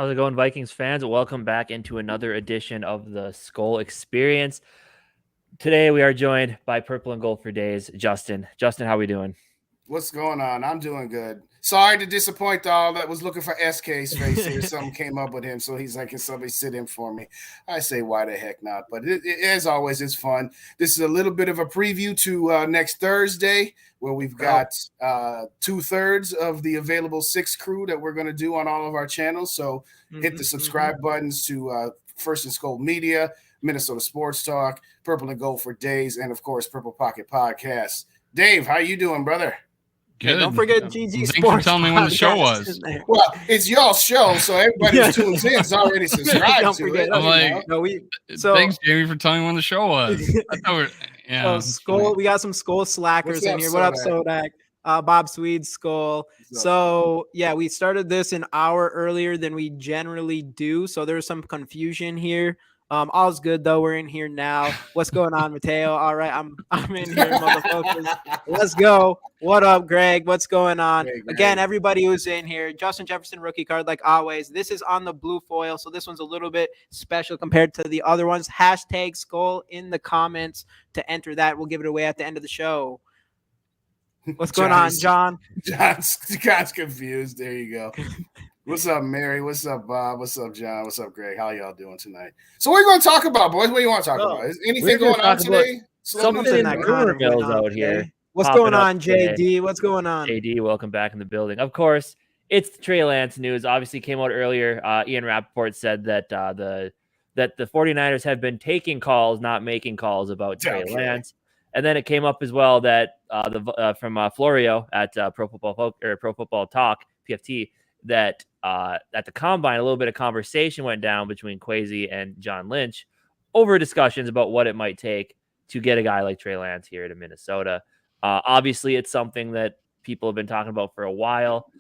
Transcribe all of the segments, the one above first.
How's it going, Vikings fans? Welcome back into another edition of the Skull Experience. Today we are joined by Purple and Gold for Days, Justin. Justin, how are we doing? What's going on? I'm doing good. Sorry to disappoint all that was looking for SK's face here. Something came up with him, so he's like, can somebody sit in for me? I say, why the heck not? But as always, it's fun. This is a little bit of a preview to next Thursday, where we've got 2/3 of the available 6 crew that we're going to do on all of our channels. So hit the subscribe buttons to First and Skol'd Media, Minnesota Sports Talk, Purple and Gold for Days, and of course, Purple Pocket Podcast. Dave, how you doing, brother? Good. Hey, don't forget GG Thanks Sports. for telling me when the show was. Well, it's y'all's show, so everybody who tunes in is already subscribed Don't to forget. it. I'm like, thanks, Jamie, for telling me when the show was. I thought Skull, we got some Skull slackers in here. What up, Sodak? Bob Swede, Skull. So, yeah, we started this an hour earlier than we generally do, so there's some confusion here. All's good though. We're in here now. What's going on, Mateo? All right, I'm in here, motherfuckers. Let's go. What up, Greg? What's going on? Greg. Again, everybody who's in here. Justin Jefferson rookie card, like always. This is on the blue foil, so this one's a little bit special compared to the other ones. Hashtag Skull in the comments to enter that. We'll give it away at the end of the show. What's going on, John? John's confused. There you go. What's up, Mary? What's up, Bob? What's up, John? What's up, Greg? How y'all doing tonight? So what are you going to talk about, boys? What do you want to talk about? Is anything going on today? Something in the rumor mills out here. What's going on, JD? What's going on? JD, welcome back in the building. Of course, it's the Trey Lance news. Obviously came out earlier. Ian Rappaport said that the 49ers have been taking calls, not making calls about Trey Lance. And then it came up as well that from Florio at Pro Football Talk, PFT, that at the combine, a little bit of conversation went down between Kwesi and John Lynch over discussions about what it might take to get a guy like Trey Lance here to Minnesota. Obviously, it's something that people have been talking about for a while,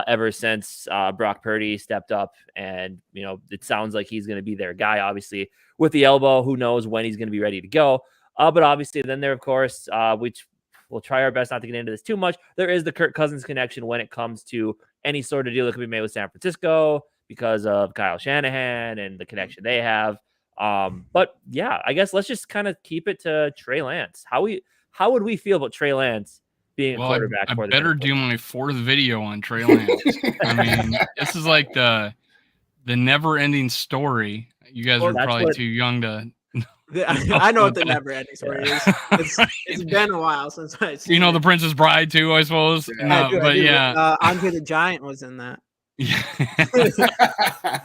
ever since Brock Purdy stepped up, and it sounds like he's going to be their guy. Obviously, with the elbow, who knows when he's going to be ready to go. But obviously, then there, of course, which we'll try our best not to get into this too much, there is the Kirk Cousins connection when it comes to any sort of deal that could be made with San Francisco because of Kyle Shanahan and the connection they have. But yeah, I guess let's just kind of keep it to Trey Lance. How would we feel about Trey Lance being a quarterback? I better do my 4th video on Trey Lance. I mean, this is like the never-ending story. You guys are probably too young to. I know what the never-ending story is. It's been a while since I seen the Princess Bride too, I suppose. Yeah, Andre the Giant was in that. Yeah.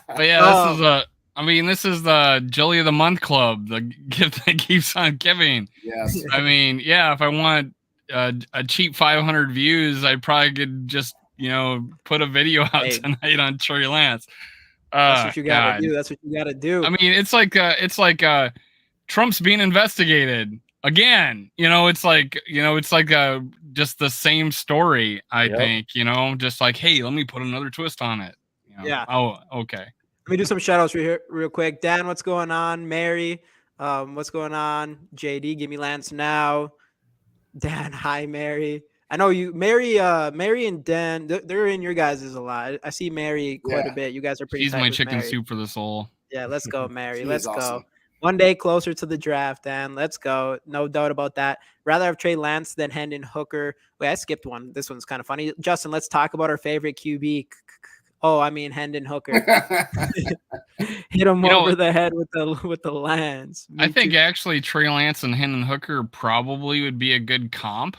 But yeah, this is the Jelly of the Month Club, the gift that keeps on giving. Yes. I mean, yeah, if I want a cheap 500 views, I probably could just put a video out tonight on Trey Lance. That's what you gotta do. That's what you gotta do. I mean, it's like Trump's being investigated again. It's like just the same story. I think just like, hey, let me put another twist on it. Yeah. Oh, okay. Let me do some shout outs real quick. Dan, what's going on? Mary, what's going on? JD, give me Lance now. Dan, hi, Mary. I know you, Mary and Dan, they're in your guys' a lot. I see Mary quite a bit. You guys are pretty. She's my chicken soup for the soul. Yeah, let's go, Mary. Let's go. Awesome. One day closer to the draft, Dan. Let's go. No doubt about that. Rather have Trey Lance than Hendon Hooker. Wait, I skipped one. This one's kind of funny. Justin, let's talk about our favorite QB. Oh, I mean Hendon Hooker. Hit him over the head with the lance. I think actually Trey Lance and Hendon Hooker probably would be a good comp,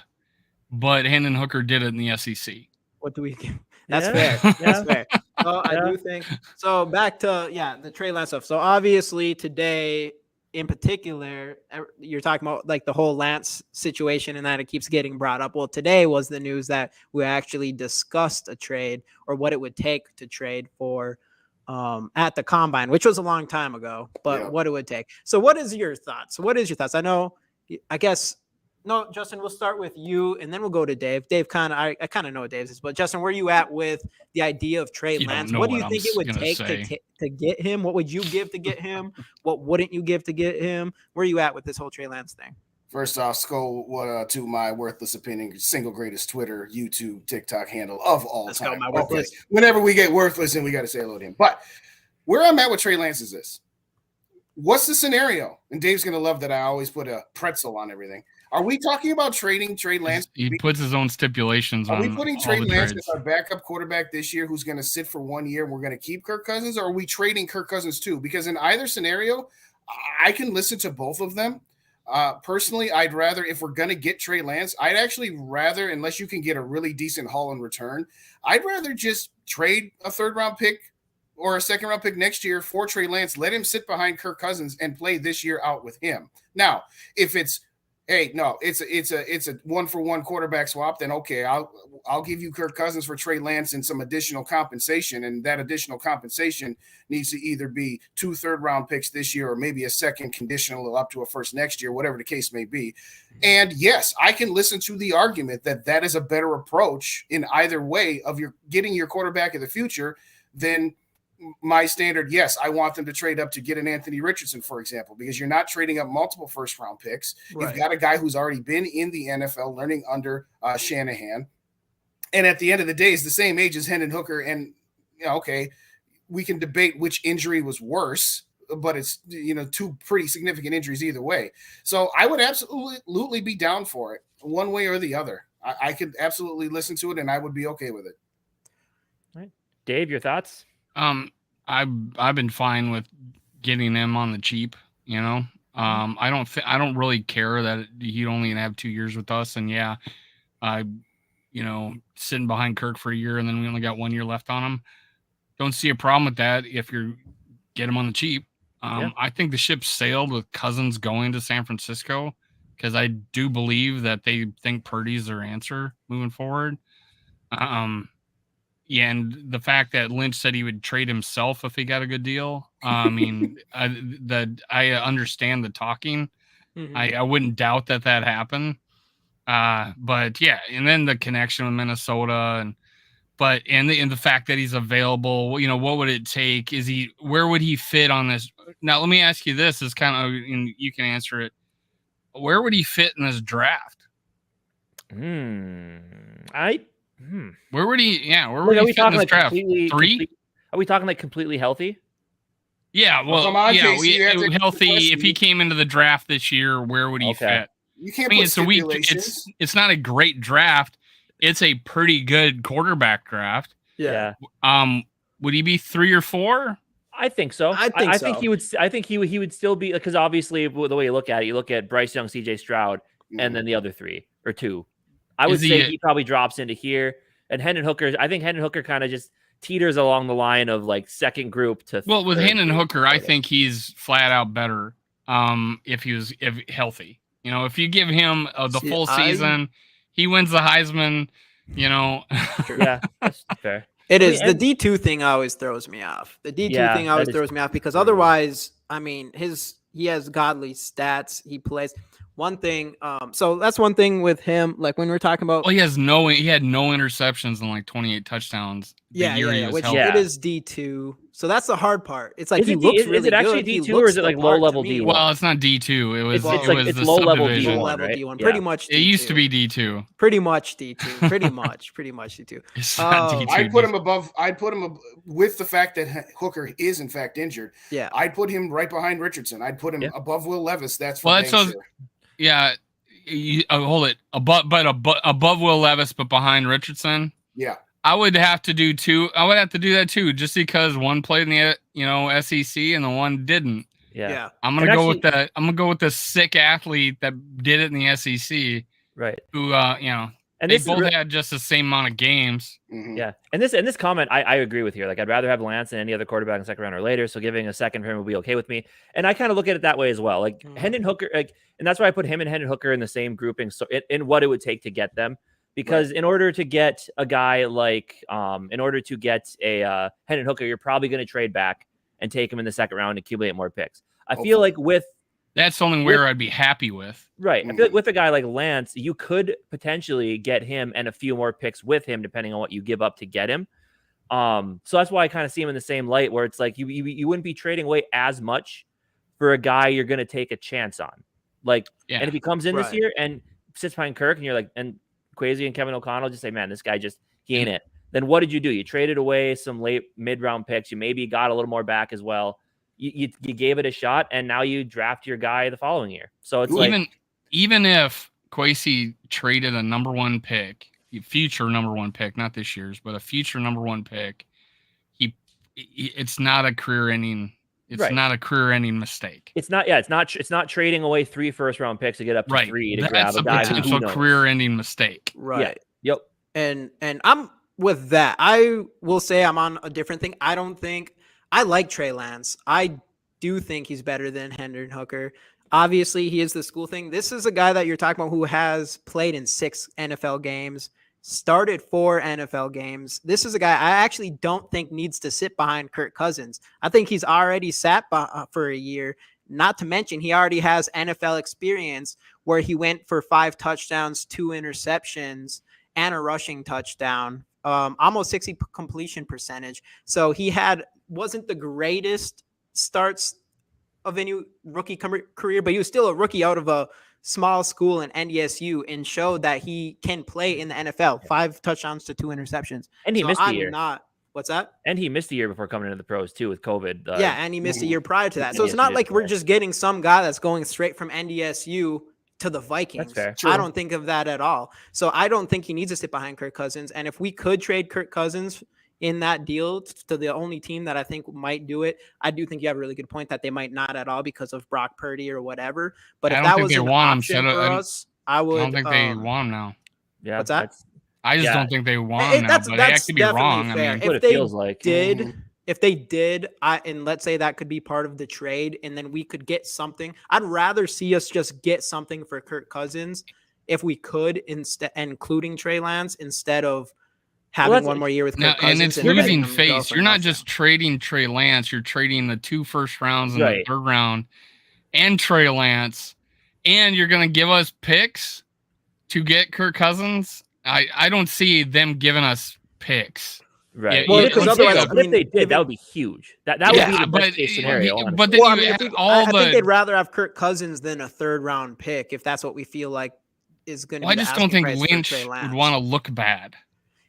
but Hendon Hooker did it in the SEC. What do we give? That's fair. That's fair. So I do think so. Back to the Trey Lance stuff. So obviously today, in particular, you're talking about like the whole Lance situation and that it keeps getting brought up. Well, today was the news that we actually discussed a trade or what it would take to trade for at the combine, which was a long time ago, but what it would take. So what is your thoughts? I know, I guess. No, Justin, we'll start with you, and then we'll go to Dave. Dave, I kind of know what Dave's is, but Justin, where are you at with the idea of Trey Lance? What do you think it would take to get him? What would you give to get him? What wouldn't you give to get him? Where are you at with this whole Trey Lance thing? First off, Skull, to my worthless opinion, single greatest Twitter, YouTube, TikTok handle of all time. Okay. Whenever we get worthless, and we got to say hello to him. But Where I'm at with Trey Lance is this. What's the scenario? And Dave's going to love that I always put a pretzel on everything. Are we talking about trading Trey Lance? He puts his own stipulations on. Are we putting Trey Lance trades. as our backup quarterback this year who's going to sit for 1 year and we're going to keep Kirk Cousins? Or are we trading Kirk Cousins too? Because in either scenario, I can listen to both of them. Personally, I'd rather, if we're going to get Trey Lance, I'd actually rather, unless you can get a really decent haul in return, I'd rather just trade a 3rd-round pick or a 2nd-round pick next year for Trey Lance, let him sit behind Kirk Cousins and play this year out with him. Now, if it's, hey, no, it's a 1-for-1 quarterback swap, then okay, I'll give you Kirk Cousins for Trey Lance and some additional compensation, and that additional compensation needs to either be 2 3rd-round picks this year or maybe a 2nd conditional up to a 1st next year, whatever the case may be. And yes, I can listen to the argument that is a better approach in either way of your getting your quarterback of the future than my standard. Yes, I want them to trade up to get an Anthony Richardson, for example, because you're not trading up multiple 1st-round picks. Right. You've got a guy who's already been in the NFL learning under Shanahan. And at the end of the day, is the same age as Hendon Hooker. And, okay, we can debate which injury was worse, but it's, 2 pretty significant injuries either way. So I would absolutely be down for it one way or the other. I could absolutely listen to it and I would be okay with it. All right. Dave, your thoughts? I've been fine with getting him on the cheap, I don't really care that he'd only have 2 years with us. And yeah, sitting behind Kirk for a year and then we only got 1 year left on him. Don't see a problem with that if you get him on the cheap. I think the ship sailed with Cousins going to San Francisco because I do believe that they think Purdy's their answer moving forward. Yeah, and the fact that Lynch said he would trade himself if he got a good deal. I mean, I understand the talking. Mm-hmm. I wouldn't doubt that happened. But yeah, and then the connection with Minnesota and the fact that he's available, what would it take? Where would he fit on this? Now, let me ask you this, is kind of, and you can answer it. Where would he fit in this draft? Where would he? Yeah, where would he fit in this draft? 3? Are we talking like completely healthy? Yeah, well, healthy. If he came into the draft this year, where would he fit? You can't put stipulations. It's not a great draft. It's a pretty good quarterback draft. Yeah. Would he be 3 or 4? I think so. I think he would. I think he would still be, because obviously the way you look at it, you look at Bryce Young, C.J. Stroud, and then the other 3 or 2. I would say he probably drops into here. And Hendon Hooker, I think Hendon Hooker kind of just teeters along the line of like 2nd group to. Well, with Hendon Hooker, I think he's flat out better if healthy. If you give him the full season, he wins the Heisman. Yeah, that's fair. It is. The D2 thing always throws me off. The D2 thing always throws me off because otherwise, I mean, he has godly stats. He plays. One thing, so that's one thing with him. Like when we're talking about, he had no interceptions and like 28 touchdowns. Which it is D2. So that's the hard part. It's like is it actually D2 or is it like low level D1? Well, it's not D2. It was it's low level D1. Low level D1. Pretty much. D2. It used to be D2. Pretty much D2. Pretty much D2. It's not D2. I'd put him above. With the fact that Hooker is in fact injured. Yeah. I'd put him right behind Richardson. I'd put him above Will Levis. That's for dang sure. Yeah, hold it. Above Will Levis, but behind Richardson. Yeah, I would have to do 2. I would have to do that too, just because one played in the SEC and the one didn't. Yeah. I'm gonna go with the sick athlete that did it in the SEC. Right. Who and they both had just the same amount of games. Mm-hmm. Yeah. And this comment, I agree with here. Like, I'd rather have Lance than any other quarterback in the 2nd round or later. So giving a 2nd for him would be okay with me. And I kind of look at it that way as well. Like Hendon Hooker, and that's why I put him and Hendon Hooker in the same grouping. So in what it would take to get them, because in order to get a guy like, in order to get a Hendon Hooker, you're probably going to trade back and take him in the 2nd round and accumulate more picks. I feel like that's only where I'd be happy with. Right. I feel like with a guy like Lance, you could potentially get him and a few more picks with him, depending on what you give up to get him. So that's why I kind of see him in the same light, where it's like you wouldn't be trading away as much for a guy you're going to take a chance on. Like, and if he comes in this year and sits behind Kirk and you're like, and Kwesi and Kevin O'Connell just say, man, this guy he ain't it. then what did you do? You traded away some late mid-round picks. You maybe got a little more back as well. You gave it a shot, and now you draft your guy the following year. So it's even if Kwesi traded a number 1 pick, future number 1 pick, not this year's, but a future number 1 pick, it's not a career-ending. It's not a career-ending mistake. It's not trading away 3 first-round picks to get up to 3 to grab a guy. That's a potential career-ending mistake. Right. Yeah. Yep. And I'm with that. I will say I'm on a different thing. I like Trey Lance. I do think he's better than Hendon Hooker. Obviously, he is the school thing. This is a guy that you're talking about who has played in 6 NFL games, started 4 NFL games. This is a guy I actually don't think needs to sit behind Kirk Cousins. I think he's already sat for a year. Not to mention, he already has NFL experience where he went for 5 touchdowns, 2 interceptions, and a rushing touchdown. Almost 60 completion percentage. So he wasn't the greatest starts of any rookie career, but he was still a rookie out of a small school in NDSU and showed that he can play in the NFL. 5 touchdowns to 2 interceptions. And he missed a year. What's that? And he missed a year before coming into the pros too with COVID. And he missed a year prior to that. So it's not like we're just getting some guy that's going straight from NDSU to the Vikings. That's fair. I don't think of that at all. So I don't think he needs to sit behind Kirk Cousins. And if we could trade Kirk Cousins in that deal to the only team that I think might do it, I do think you have a really good point that they might not at all because of Brock Purdy or whatever. But if that was an option for us, I would. I don't think they want him now. Yeah, what's that? I just don't think they want him now. But I could be wrong. Fair. I mean, what it feels like. If they did, and let's say that could be part of the trade, and then we could get something. I'd rather see us just get something for Kirk Cousins if we could, including Trey Lance, instead of having one more year with Kirk Cousins. And it's losing face. You're not just trading Trey Lance. You're trading the 2 first rounds in the 3rd round and Trey Lance. And you're going to give us picks to get Kirk Cousins. I don't see them giving us picks. Right. Well, because otherwise, if they did, that would be huge. That would be the best case scenario. But then I think they'd rather have Kirk Cousins than a 3rd round pick if that's what we feel like is going to be. I just don't think Lynch would want to look bad.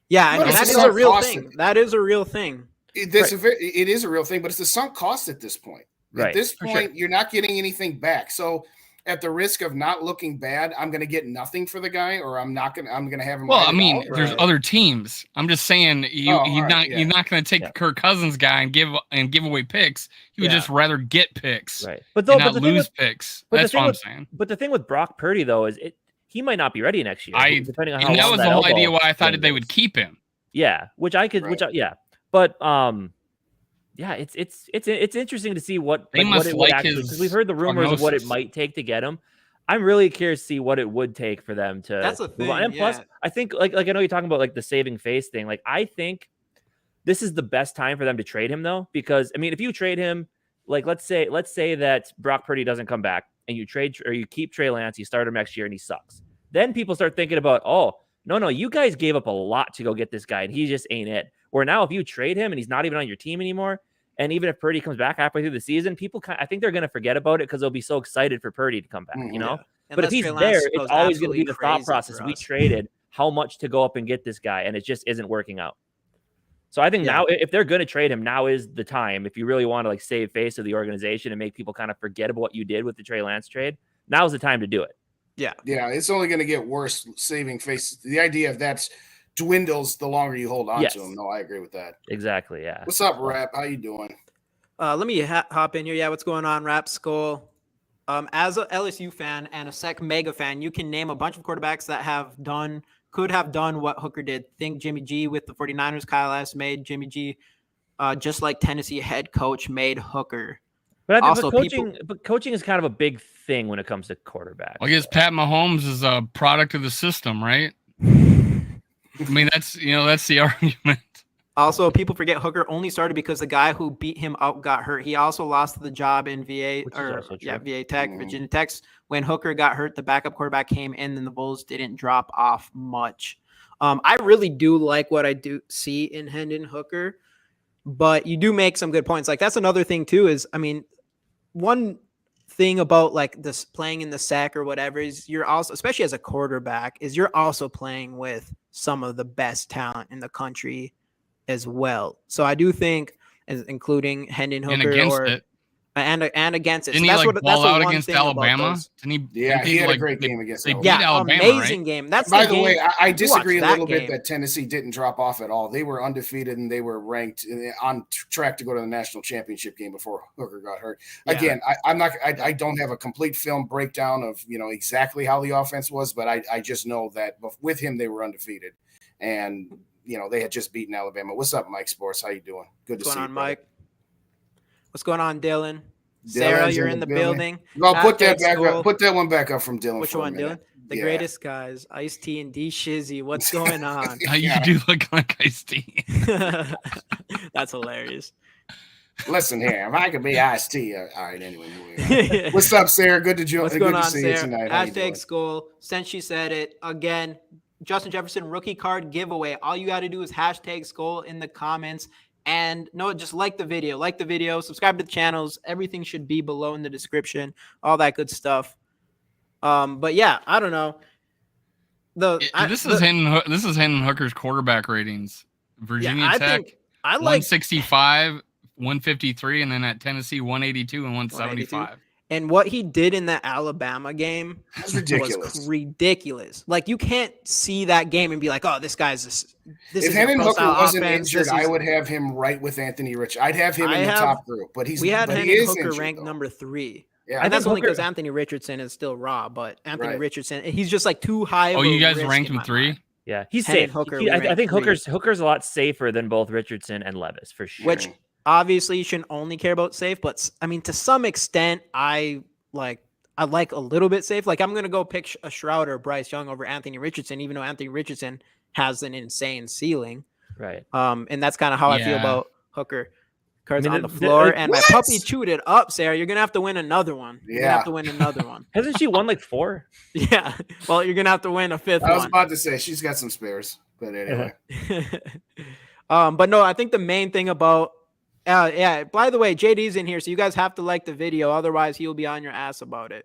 Yeah, I mean, that is a real thing. That is a real thing. It is a real thing, but it's a sunk cost at this point. Right. At this point, you're not getting anything back. So at the risk of not looking bad, I'm going to get nothing for the guy, or I'm going to have him. Well, I mean, there's other teams. I'm just saying you're not going to take the Kirk Cousins guy and give away picks. You would just rather get picks, right? Not lose picks. That's what I'm saying. But the thing with Brock Purdy though is he might not be ready next year. Depending on how and that long was the whole idea why I thought they would keep him. Yeah, but it's interesting to see what they must it like actually, because we've heard the rumors of what it might take to get him. I'm really curious to see what it would take for them to. That's a thing. And plus, I think like I know you're talking about like the saving face thing. Like I think this is the best time for them to trade him though, because I mean, if you trade him, like let's say that Brock Purdy doesn't come back and you keep Trey Lance, you start him next year and he sucks. Then people start thinking about, oh no, you guys gave up a lot to go get this guy and he just ain't it. Where now if you trade him and he's not even on your team anymore, and even if Purdy comes back halfway through the season, I think they're going to forget about it because they'll be so excited for Purdy to come back, you know? Yeah. But if he's there, it's always going to be the thought process. We traded how much to go up and get this guy, and it just isn't working out. So I think now, if they're going to trade him, now is the time. If you really want to like save face of the organization and make people kind of forget about what you did with the Trey Lance trade, now's the time to do it. Yeah, it's only going to get worse saving face. The idea of that dwindles the longer you hold on to him. No, I agree with that. Exactly, yeah. What's up, Rap? How you doing? Let me hop in here. Yeah, what's going on, Rap Skull? As a LSU fan and a Sec Mega fan, you can name a bunch of quarterbacks that could have done what Hooker did. Think Jimmy G with the 49ers. Kyle S. made Jimmy G, just like Tennessee head coach made Hooker. But I think coaching is kind of a big thing when it comes to quarterbacks. Well, I guess Pat Mahomes is a product of the system, right? I mean, that's the argument. Also, people forget Hooker only started because the guy who beat him out got hurt. He also lost the job in VA Tech, Virginia Tech. When Hooker got hurt, the backup quarterback came in, and the Bulls didn't drop off much. I really do like what I do see in Hendon Hooker, but you do make some good points. Like that's another thing too. Is I mean, one thing about like this playing in the SEC or whatever is you're also, especially as a quarterback, is you're also playing with some of the best talent in the country as well. So I do think, including Hendon And Hooker against it. and against it. Didn't so he that's like what ball that's out the one against thing about Alabama? those. He had a great game against They Alabama. beat Alabama, amazing right? game. That's By the the way, game. I disagree a that little game. bit that Tennessee didn't drop off at all. They were undefeated and they were ranked on track to go to the national championship game before Hooker got hurt. Yeah. Again, I don't have a complete film breakdown of exactly how the offense was, but I just know that with him they were undefeated, and they had just beaten Alabama. What's up, Mike Sports? How you doing? Good to see you, What's going on, brother. Mike? What's going on, Dylan? Sarah, you're in the building. Well, put that back up. Put that one back up from Dylan. Which one, Dylan? The greatest guys, Ice-T and D Shizzy. What's going on? You do look like Ice-T. That's hilarious. Listen here, if I could be Ice-T, all right. Anyway, what's up, Sarah? Good to join. What's going on, see Sarah? You tonight. Hashtag Skull. Since she said it again, Justin Jefferson rookie card giveaway. All you got to do is hashtag Skull in the comments. And no, just like the video, subscribe to the channels. Everything should be below in the description, all that good stuff. But yeah, I don't know. This is Hendon Hooker's quarterback ratings. Virginia Tech, I like 165, 153, and then at Tennessee 182 and 175. And what he did in that Alabama game was ridiculous. Like, you can't see that game and be like, "Oh, this guy's this." If Hendon Hooker wasn't injured, I would have him right with Anthony Rich. I'd have him in the top group, but we had Hendon Hooker ranked number 3. Yeah, and that's only because Anthony Richardson is still raw. But Anthony Richardson, he's just like too high. Oh, you guys ranked him 3? Yeah, he's safe. I think Hooker's a lot safer than both Richardson and Levis for sure. Which obviously you shouldn't only care about safe, but I mean, to some extent, I like a little bit safe. Like, I'm gonna go pick a Shroud or Bryce Young over Anthony Richardson, even though Anthony Richardson has an insane ceiling. Right. And that's kind of how I feel about Hooker. Cards on the floor, and my puppy chewed it up, Sarah. You're gonna have to win another one. You're gonna have to win another one. Hasn't she won like 4? Yeah. Well, you're gonna have to win a 5th one. I was about to say she's got some spares, but anyway. But no, I think the main thing about by the way, JD's in here, so you guys have to like the video, otherwise he'll be on your ass about it.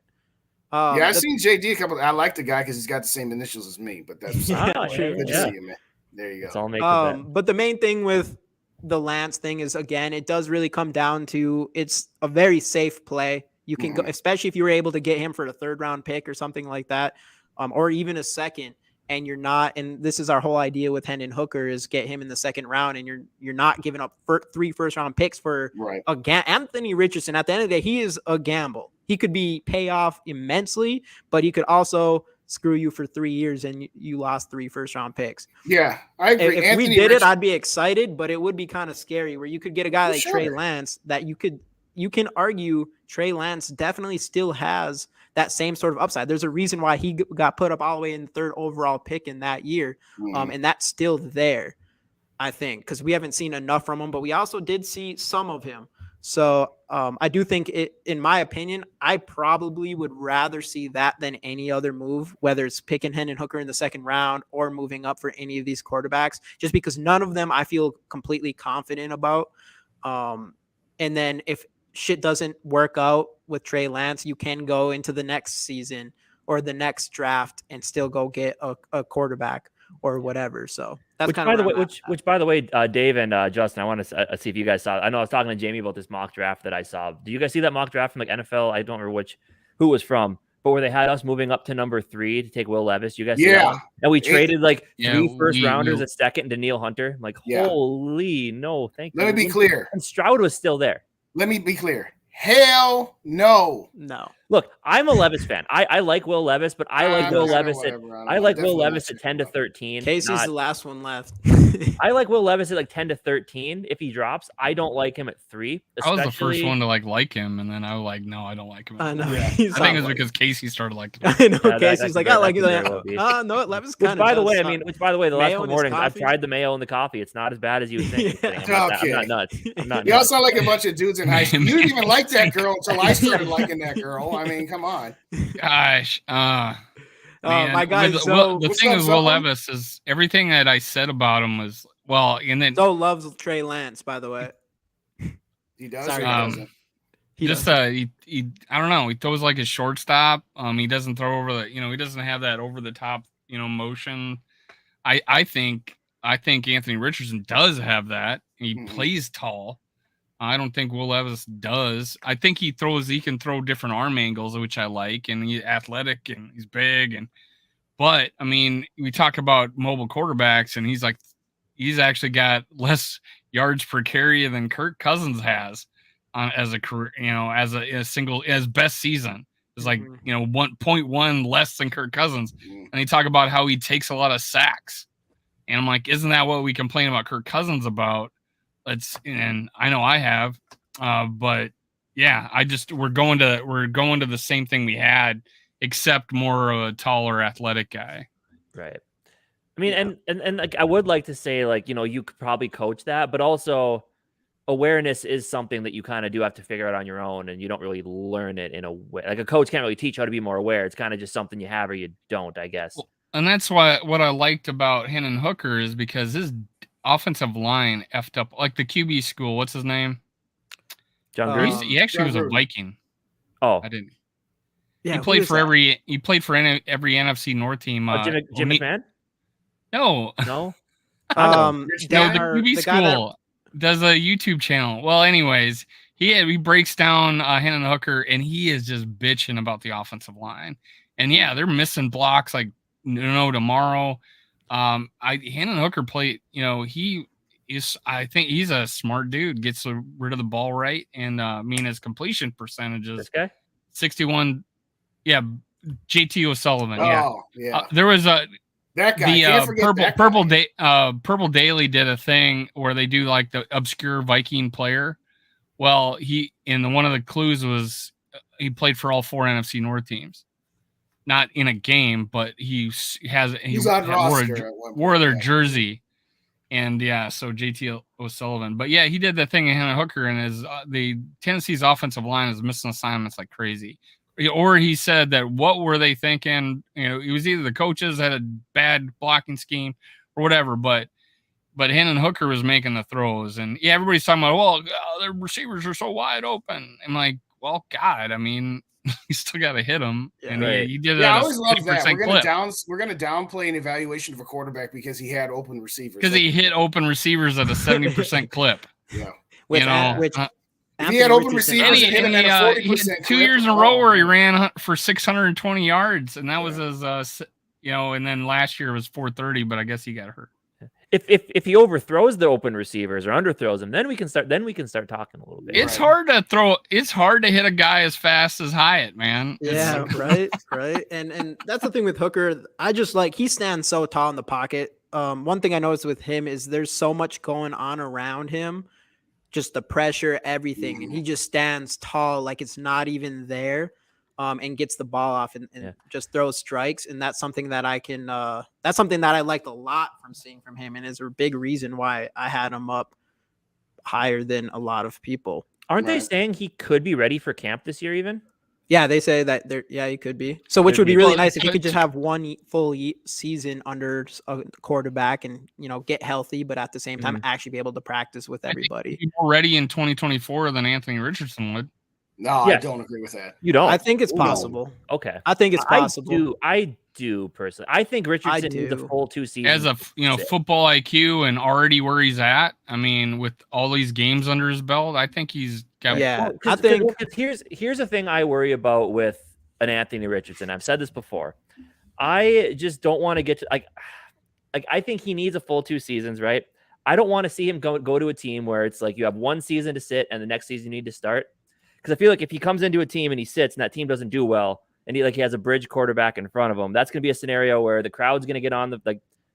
I've seen JD a couple. I like the guy because he's got the same initials as me, but that's true. Good to see you, man. There you go. It's all make but the main thing with the Lance thing is, again, it does really come down to it's a very safe play. You can go, especially if you were able to get him for a 3rd round pick or something like that, or even a 2nd. And you're not, and this is our whole idea with Hendon Hooker, is get him in the 2nd round, and you're not giving up 3 first round picks for Anthony Richardson. At the end of the day, he is a gamble. He could pay off immensely, but he could also screw you for 3 years and you lost 3 first round picks. Yeah, I agree. If we did it, I'd be excited, but it would be kind of scary where you could get a guy like Trey Lance that you can argue Trey Lance definitely still has that same sort of upside. There's a reason why he got put up all the way in the 3rd overall pick in that year. And that's still there, I think, because we haven't seen enough from him, but we also did see some of him. So I do think in my opinion, I probably would rather see that than any other move, whether it's picking Hendon Hooker in the 2nd round or moving up for any of these quarterbacks, just because none of them I feel completely confident about. And then if shit doesn't work out with Trey Lance, you can go into the next season or the next draft and still go get a quarterback or whatever. So that's kind of which by the way, Dave and Justin, I want to see if you guys saw. I know I was talking to Jamie about this mock draft that I saw. Do you guys see that mock draft from like NFL? I don't remember who it was from, but where they had us moving up to number 3 to take Will Levis. You guys see that one? And we traded like 3 first rounders at 2nd and Daniil Hunter. I'm like, holy no, thank you. Let me be clear. And Stroud was still there. Let me be clear. Hell no. Look, I'm a Levis fan. I like Will Levis, but I like Will Levis at 10 to 13. Casey's the last one left. I like Will Levis at like 10 to 13. If he drops, I don't like him at 3. I was the first one to like him, and then I was like, no, I don't like him. I know. I think it's because Casey started liking him. I know. Casey's like, I like it. No, Levis kind of. By the way, the last couple mornings I've tried the mayo in the coffee. It's not as bad as you would think. I'm not nuts. Y'all sound like a bunch of dudes in high school. You didn't even like that girl until I started liking that girl. I mean, come on. Gosh. Man, my guy. The thing is, Will Levis is everything that I said about him was and then loves Trey Lance, by the way. He does. I don't know. He throws like a shortstop. He doesn't throw over the, he doesn't have that over the top, motion. I think Anthony Richardson does have that. He plays tall. I don't think Will Levis does. I think he can throw different arm angles, which I like, and he's athletic and he's big. But I mean, we talk about mobile quarterbacks, and he's actually got less yards per carry than Kirk Cousins has as a career, as best season. It's like, 1.1 less than Kirk Cousins. And they talk about how he takes a lot of sacks. And I'm like, isn't that what we complain about Kirk Cousins about? And I know I have, but yeah, we're going to the same thing we had, except more of a taller, athletic guy. Right. I mean, and like, I would like to say, like, you could probably coach that, but also awareness is something that you kind of do have to figure out on your own, and you don't really learn it in a way. Like, a coach can't really teach how to be more aware. It's kind of just something you have or you don't, I guess. Well, and that's what I liked about Hendon Hooker is because his offensive line effed up, like the QB school. What's his name? John Gruden. He actually was a Viking. Oh, I didn't. Yeah, he played for every NFC North team. Jim McMahon? No. No. The QB school does a YouTube channel. Well, anyways, he breaks down Hendon Hooker, and he is just bitching about the offensive line. And yeah, they're missing blocks like tomorrow. Hendon Hooker played. I think he's a smart dude. Gets rid of the ball right, and his completion percentages. This guy, 61. Yeah, JT O'Sullivan. Yeah. There was that guy. Purple Daily did a thing where they do like the obscure Viking player. Well, one of the clues was he played for all 4 NFC North teams. Not in a game, but he wore their jersey, and so JT O'Sullivan. But yeah, he did that thing in Hendon Hooker, and the Tennessee's offensive line is missing assignments like crazy. Or he said that what were they thinking? It was either the coaches had a bad blocking scheme or whatever, but Hendon Hooker was making the throws, and everybody's talking about, their receivers are so wide open. I'm like, well, God, I mean, you still got to hit them, and he did it. Yeah, I always love that. We're gonna downplay an evaluation of a quarterback because he had open receivers. Because he hit open receivers at a 70% clip. Yeah, if he had open receivers and hit him at a 40% clip. 2 years in a row where he ran for 620 yards, and that was his, and then last year was 430, but I guess he got hurt. If he overthrows the open receivers or underthrows them, then we can start talking a little bit. It's hard to throw. It's hard to hit a guy as fast as Hyatt, man. Yeah, right. And that's the thing with Hooker. I just he stands so tall in the pocket. One thing I noticed with him is there's so much going on around him, just the pressure, everything, and he just stands tall like it's not even there. And gets the ball off and just throws strikes. And that's something that that's something that I liked a lot from seeing from him. And is a big reason why I had him up higher than a lot of people. Aren't they saying he could be ready for camp this year even? Yeah, they say that he could be. So which would be really nice if he could just have one full season under a quarterback and, get healthy, but at the same time, actually be able to practice with everybody. He's more ready in 2024 than Anthony Richardson would. No, yes. I don't agree with that. You don't? I think it's possible. Okay. I think it's possible. I do personally. I think Richardson needs a full 2 seasons. As a football IQ and already where he's at. I mean, with all these games under his belt, I think he's got. Yeah, I think here's a thing I worry about with an Anthony Richardson. I've said this before. I just don't want to get to like I think he needs a full 2 seasons, right? I don't want to see him go to a team where it's like you have 1 season to sit and the next season you need to start. Because I feel like if he comes into a team and he sits and that team doesn't do well and he has a bridge quarterback in front of him, that's going to be a scenario where the crowd's going to get on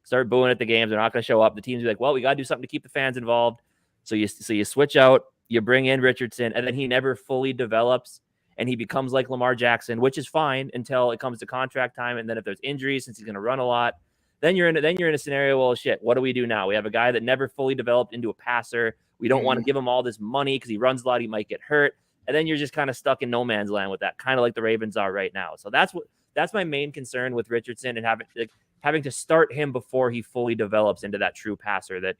start booing at the games. They're not going to show up. The team's be like, well, we got to do something to keep the fans involved. So you switch out, you bring in Richardson, and then he never fully develops and he becomes like Lamar Jackson, which is fine until it comes to contract time. And then if there's injuries, since he's going to run a lot, then you're in a scenario. Well, shit, what do we do now? We have a guy that never fully developed into a passer. We don't want to give him all this money because he runs a lot. He might get hurt. And then you're just kind of stuck in no man's land with that, kind of like the Ravens are right now. So that's my main concern with Richardson and having to start him before he fully develops into that true passer that.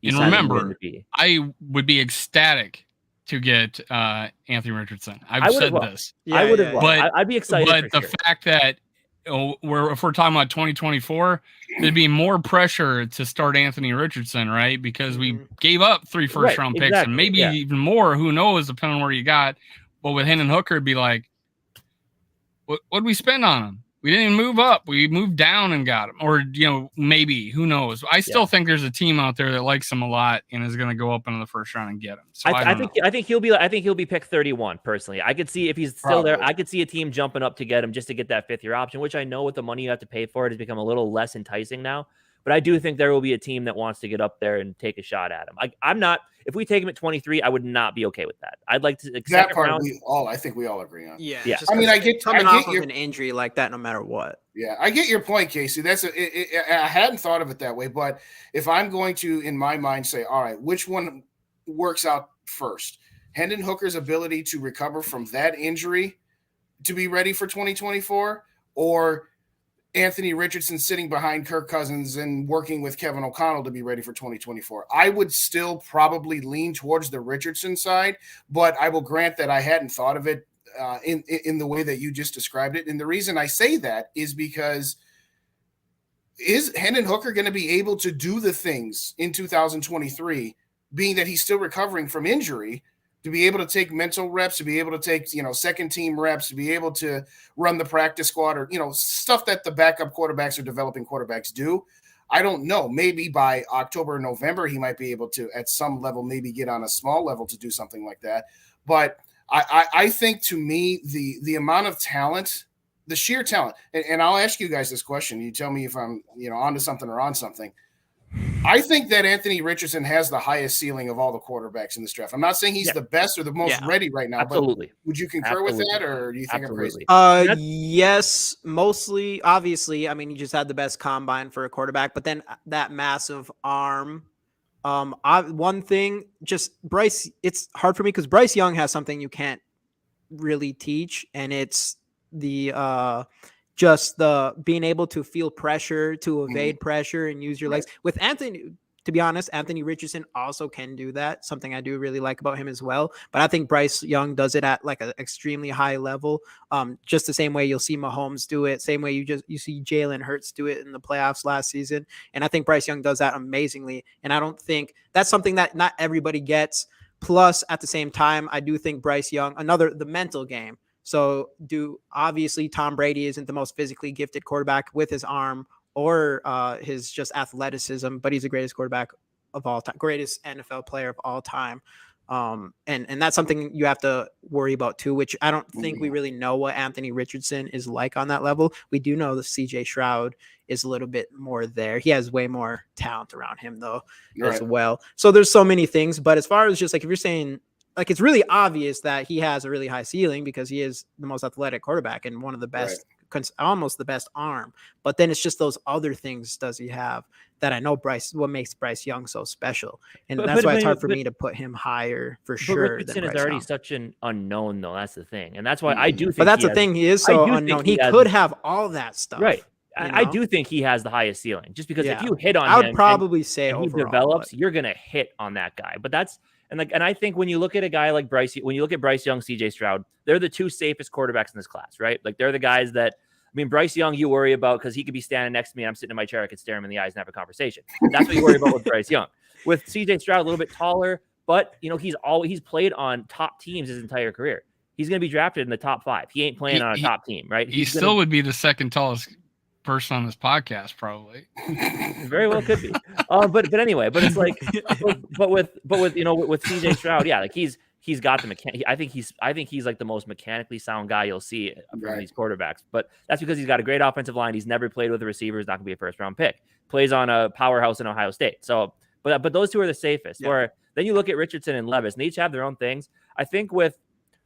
And remember, I would be ecstatic to get Anthony Richardson. I've said this. I would have. I'd be excited. But the fact that if we're talking about 2024, there'd be more pressure to start Anthony Richardson, right? Because we gave up 3 first-round picks and maybe even more. Who knows, depending on where you got. But with Hendon Hooker, it'd be like, what'd we spend on him? We didn't even move up. We moved down and got him. Or, maybe. Who knows? I still think there's a team out there that likes him a lot and is going to go up into the first round and get him. So I think he'll be pick 31 personally. I could see if he's still there. I could see a team jumping up to get him just to get that 5th-year option, which I know with the money you have to pay for it has become a little less enticing now. But I do think there will be a team that wants to get up there and take a shot at him. I'm not. If we take him at 23, I would not be okay with that. I'd like to accept that part. I think we all agree on. Yeah. I mean, I get coming off of an injury like that, no matter what. Yeah, I get your point, Casey. I hadn't thought of it that way, but if I'm going to, in my mind, say, all right, which one works out first? Hendon Hooker's ability to recover from that injury to be ready for 2024, or Anthony Richardson sitting behind Kirk Cousins and working with Kevin O'Connell to be ready for 2024. I would still probably lean towards the Richardson side, but I will grant that I hadn't thought of it in the way that you just described it. And the reason I say that is because is Hendon Hooker going to be able to do the things in 2023, being that he's still recovering from injury, to be able to take mental reps, to be able to take, second team reps, to be able to run the practice squad or, stuff that the backup quarterbacks or developing quarterbacks do. I don't know. Maybe by October or November, he might be able to, at some level, maybe get on a small level to do something like that. But I think, to me, the amount of talent, the sheer talent, and I'll ask you guys this question. You tell me if I'm, onto something or on something. I think that Anthony Richardson has the highest ceiling of all the quarterbacks in this draft. I'm not saying he's the best or the most ready right now. Absolutely. But would you concur with that, or do you think I'm crazy? Yes, mostly. Obviously, I mean, he just had the best combine for a quarterback, but then that massive arm. One thing, just Bryce. It's hard for me because Bryce Young has something you can't really teach, and it's the just the being able to feel pressure, to evade pressure and use your legs. With Anthony, to be honest, Anthony Richardson also can do that. Something I do really like about him as well. But I think Bryce Young does it at like an extremely high level. Just the same way you'll see Mahomes do it, same way you see Jalen Hurts do it in the playoffs last season. And I think Bryce Young does that amazingly. And I don't think that's something that not everybody gets. Plus, at the same time, I do think Bryce Young, the mental game. So obviously Tom Brady isn't the most physically gifted quarterback with his arm or his just athleticism, but he's the greatest quarterback of all time, greatest NFL player of all time. And that's something you have to worry about too, which I don't think we really know what Anthony Richardson is like on that level. We do know the CJ Stroud is a little bit more there. He has way more talent around him though as well. So there's so many things, but as far as just like, if you're saying, like, it's really obvious that he has a really high ceiling because he is the most athletic quarterback and one of the best, almost the best arm. But then it's just those other things does he have that I know what makes Bryce Young so special. And that's why it's hard for me to put him higher for sure. Richardson is already such an unknown, though. That's the thing. And that's why I do think But that's the thing. He is so unknown. He could have all that stuff. Right. I do think he has the highest ceiling just because if you hit on him, I would probably say he develops, you're going to hit on that guy. But that's, and I think when you look at a guy like Bryce, when you look at Bryce Young, CJ Stroud, they're the two safest quarterbacks in this class, right? Like they're the guys that, Bryce Young, you worry about because he could be standing next to me and I'm sitting in my chair. I could stare him in the eyes and have a conversation. That's what you worry about with Bryce Young. With CJ Stroud, a little bit taller, but he's played on top teams his entire career. He's going to be drafted in the top 5. He ain't playing on a top team, right? He still would be the second tallest person on this podcast, probably. Very well could be. But anyway, but it's like, but with CJ Stroud, like he's got the I think he's like the most mechanically sound guy you'll see from these quarterbacks. But that's because he's got a great offensive line. He's never played with a receiver. He's not going to be a first round pick. Plays on a powerhouse in Ohio State. So, but those two are the safest. Or then you look at Richardson and Levis, and they each have their own things. I think with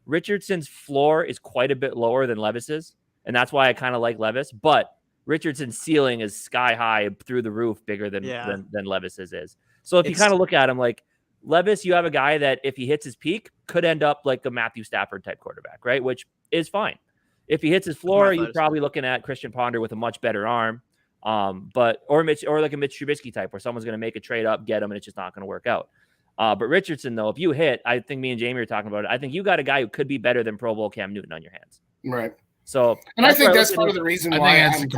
Richardson's floor is quite a bit lower than Levis's, and that's why I kind of like Levis. But Richardson's ceiling is sky high, through the roof, bigger than Levis's is. So if you kind of look at him like Levis, you have a guy that if he hits his peak could end up like a Matthew Stafford type quarterback, right? Which is fine. If he hits his floor, you're probably looking at Christian Ponder with a much better arm, or like a Mitch Trubisky type where someone's going to make a trade up, get him, and it's just not going to work out. But Richardson, though, if you hit, I think me and Jamie are talking about it. I think you got a guy who could be better than Pro Bowl Cam Newton on your hands. Right. So, and I think that's part of the reason why I think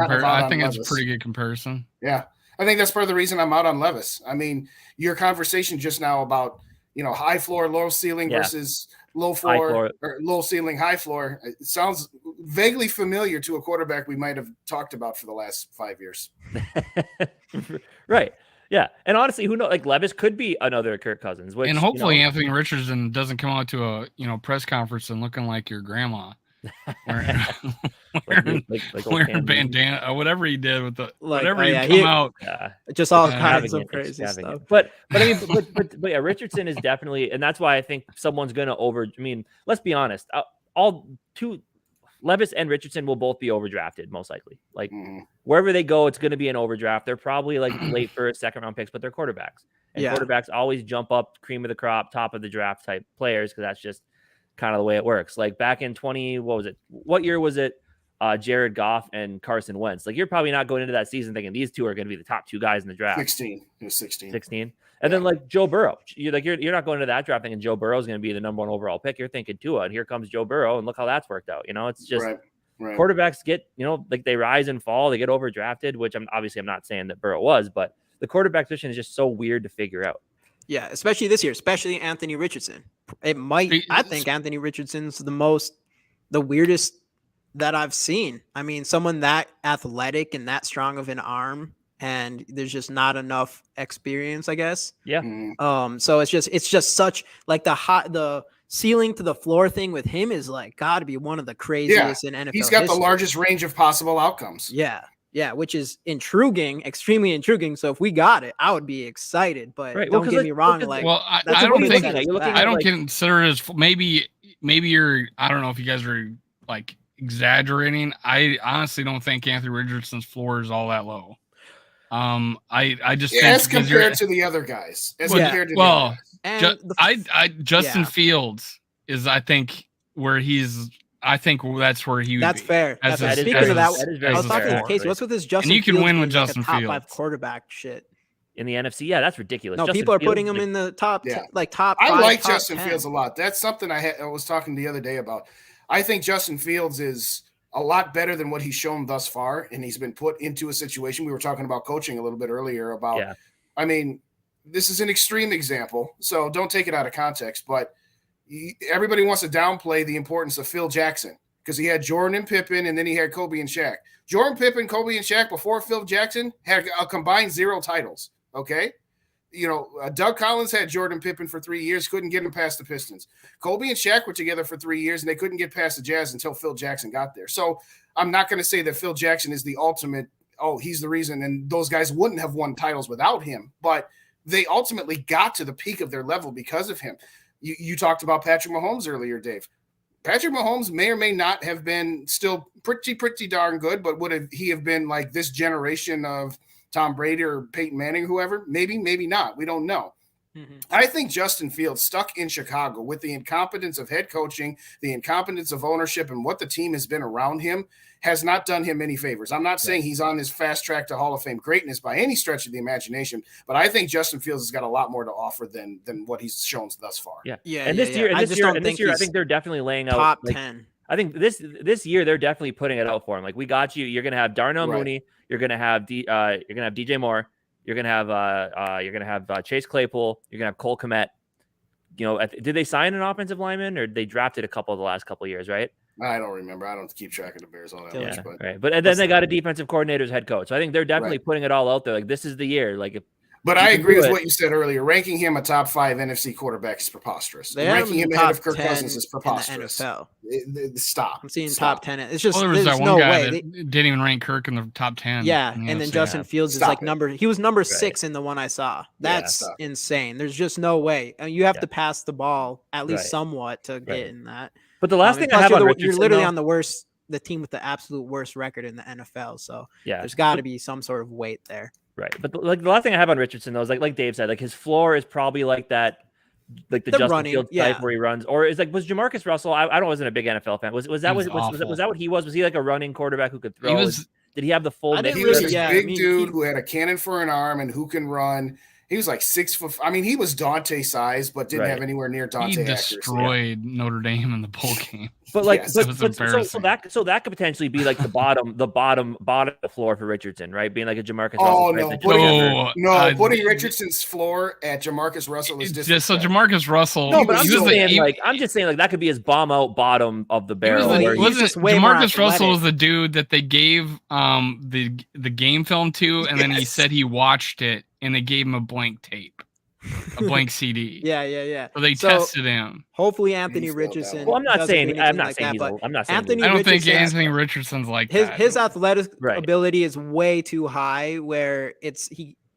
it's a pretty good comparison. Yeah. I think that's part of the reason I'm out on Levis. I mean, your conversation just now about, high floor, low ceiling versus low floor, or low ceiling, high floor. It sounds vaguely familiar to a quarterback we might have talked about for the last 5 years. Right. Yeah. And honestly, who knows? Like Levis could be another Kirk Cousins. Which, and hopefully Anthony Richardson doesn't come out to a press conference and looking like your grandma. Wearing bandana, whatever he did with the whatever he come out, just all kinds of crazy stuff. But I mean, but yeah, Richardson is definitely, and that's why I think someone's going to I mean, let's be honest, Levis and Richardson will both be overdrafted most likely. Like wherever they go, it's going to be an overdraft. They're probably like late first, second round picks, but they're quarterbacks, and quarterbacks always jump up, cream of the crop, top of the draft type players because that's just kind of the way it works. Like back in what year was it? Jared Goff and Carson Wentz. Like you're probably not going into that season thinking these two are going to be the top two guys in the draft. 16. It was 16. And then like Joe Burrow, you're not going into that draft thinking Joe Burrow is going to be the number one overall pick. You're thinking Tua, and here comes Joe Burrow, and look how that's worked out. It's just quarterbacks get, like they rise and fall, they get overdrafted, which I'm not saying that Burrow was, but the quarterback position is just so weird to figure out. Yeah, especially this year, especially Anthony Richardson. I think Anthony Richardson's the weirdest that I've seen. I mean, someone that athletic and that strong of an arm, and there's just not enough experience, I guess. Yeah. So it's just such like the ceiling to the floor thing with him is like got to be one of the craziest in NFL. He's got history. the largest range of possible outcomes. Yeah, which is intriguing, extremely intriguing. So if we got it, I would be excited. But don't get me wrong. I don't consider it as maybe you're. I don't know if you guys are like exaggerating. I honestly don't think Anthony Richardson's floor is all that low. I just think as compared to the other guys. Justin Fields is I think where he's. I think that's where he would That's be. fair. Speaking of that, I was talking to Casey. What's with this Justin Fields? And you can win with Justin Fields. Top 5 quarterback shit. In the NFC, yeah, that's ridiculous. No, Justin people are Fields, putting him in the top, top. I like Justin 10. Fields a lot. That's something I was talking the other day about. I think Justin Fields is a lot better than what he's shown thus far, and he's been put into a situation. We were talking about coaching a little bit earlier about. Yeah. I mean, this is an extreme example, so don't take it out of context. But everybody wants to downplay the importance of Phil Jackson, because he had Jordan and Pippen, and then he had Kobe and Shaq. Jordan, Pippen, Kobe, and Shaq before Phil Jackson had a combined 0 titles, okay? Doug Collins had Jordan Pippen for 3 years, couldn't get him past the Pistons. Kobe and Shaq were together for 3 years, and they couldn't get past the Jazz until Phil Jackson got there. So I'm not going to say that Phil Jackson is the ultimate, he's the reason, and those guys wouldn't have won titles without him, but they ultimately got to the peak of their level because of him. You talked about Patrick Mahomes earlier, Dave. Patrick Mahomes may or may not have been still pretty darn good, but would he have been like this generation of Tom Brady or Peyton Manning, or whoever? Maybe not. We don't know. Mm-hmm. I think Justin Fields stuck in Chicago with the incompetence of head coaching, the incompetence of ownership, and what the team has been around him has not done him any favors. I'm not saying he's on his fast track to Hall of Fame greatness by any stretch of the imagination, but I think Justin Fields has got a lot more to offer than what he's shown thus far. Yeah. And this year, I think they're definitely laying out top 10. I think this year they're definitely putting it out for him. Like, we got you. You're going to have Darnell Mooney. You're going to have DJ Moore. You're going to have Chase Claypool. You're going to have Cole Kmet. Did they sign an offensive lineman, or they drafted a couple of the last couple of years, right? I don't remember. I don't keep track of the Bears all that much. But right. But then they got a defensive coordinator as head coach. So I think they're definitely putting it all out there. Like, this is the year. Like, but I agree with what you said earlier. Ranking him a top 5 NFC quarterback is preposterous. Ranking him ahead of Kirk Cousins is preposterous. Stop. I'm seeing top 10. It's just there was that one guy that didn't even rank Kirk in the top 10. Yeah, and then Justin Fields is like he was number 6 in the one I saw. That's insane. There's just no way. You have to pass the ball at least somewhat to get in that. But the last thing I have on Richardson, you're literally on the team with the absolute worst record in the NFL. So there's got to be some sort of weight there. Right. But the last thing I have on Richardson, though, is like Dave said, like his floor is probably like that, like the Justin Fields type where he runs, or is like, was Jamarcus Russell? I wasn't a big NFL fan. Was that what he was? Was he like a running quarterback who could throw? Did he have the full? He was a big dude who had a cannon for an arm and who can run. He was like 6 foot. I mean, he was Dante size, but didn't have anywhere near Dante He accuracy. destroyed Notre Dame in the bowl game. But like, Yes. so that could potentially be like the bottom of the floor for Richardson, right? Being like a Jamarcus Oh Russell. no, putting Richardson's floor at Jamarcus Russell is just so Jamarcus Russell. No, but I'm just saying like that could be his bomb out bottom of the barrel. Jamarcus Russell was the dude that they gave the game film to, and then he said he watched it, and they gave him a blank tape. A blank CD. Yeah. So they tested him. Hopefully, Anthony Richardson. Well, I'm not saying Anthony. I don't think Anthony Richardson's like that. His athletic ability is way too high. Where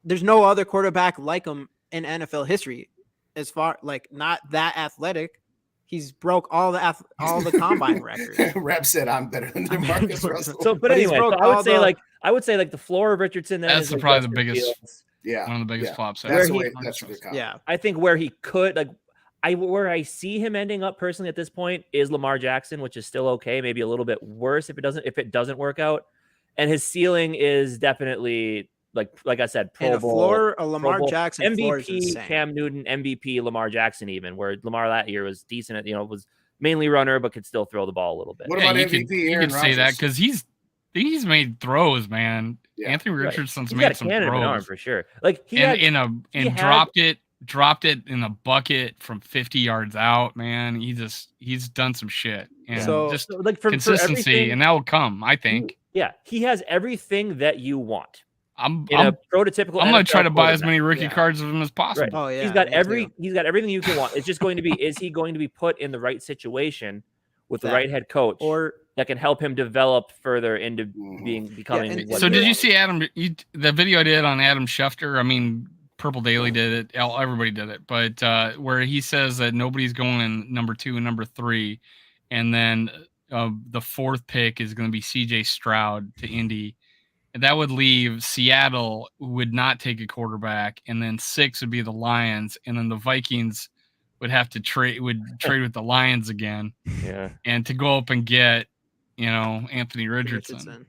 there's no other quarterback like him in NFL history. As far like not that athletic, he's broke all the combine records. Rep said I'm better than Marcus Russell. So, but anyway, I would say like the floor of Richardson. That's probably the biggest. Fields. Yeah, one of the biggest flops. That's a good comment. Yeah, I think where he could where I see him ending up personally at this point is Lamar Jackson, which is still okay, maybe a little bit worse if it doesn't work out. And his ceiling is definitely like I said, Pro Bowl, floor, a Lamar Jackson MVP, Cam Newton, MVP, Lamar Jackson, even where Lamar that year was decent at was mainly runner but could still throw the ball a little bit. What about MVP? You could say that because he's made throws, man. Yeah. Anthony Richardson's made some throws for sure. Like he dropped it in a bucket from 50 yards out, man. He's done some shit. And consistency, and that will come, I think. Yeah, he has everything that you want. I'm prototypical. I'm going to try to buy as many rookie cards of him as possible. Right. Oh yeah, he's got everything you can want. It's just going to be, is he going to be put in the right situation with the right head coach, or that can help him develop further into becoming. So did you see the video I did on Adam Schefter? I mean, Purple Daily did it. Everybody did it, but where he says that nobody's going in number 2 and number 3, and then the 4th pick is going to be C.J. Stroud to Indy. And that would leave Seattle, who would not take a quarterback, and then 6 would be the Lions, and then the Vikings would have to trade with the Lions again. Yeah. And to go up and get, Anthony Richardson.